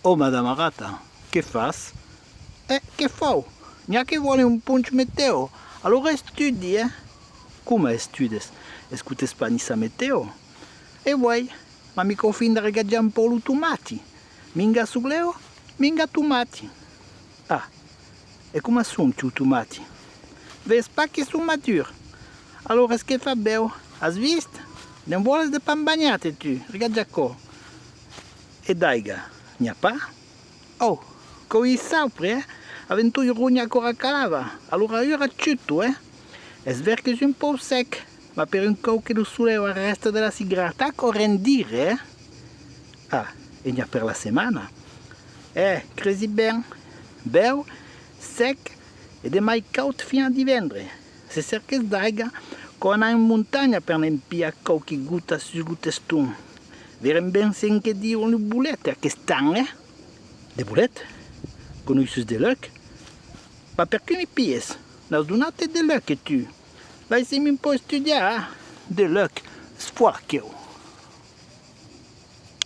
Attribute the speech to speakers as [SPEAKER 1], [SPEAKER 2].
[SPEAKER 1] Oh, Madame Arata, che fas? Che fau? Neanche vuole un punch meteo. Allora studi, eh? Come studes? Escutes panissa meteo? E vuoi? Ma mi confin da regaggiare un po' tomati. Minga sugleo, minga tomati. Ah, e come sono tu tomati? Ves pas che sono maturi. Allora che fa beu? Has visto? Non vuole de pan bagnate tu, regaggia qua. E daiga, n'ha pas? Oh, come sempre, avendo io rugna ancora calava, allora io racciutto, è vero che sono un po' sec, ma per un po' che lo solleva il resto della sigaretta, correndire, Ah, e n'ha per la settimana. Cresi ben, beu, sec, ed è mai cauto fino a divendere. Se cerchi d'aiga, con una in montagna per non pia qualche gutta su gutestun. Veren ben sen che dire le boulette che stanno, De boulette? Conosci de luc? Ma perché mi pies? La donate de luc e tu? Vai se mi puoi studiare, de luc, sfuarcheo.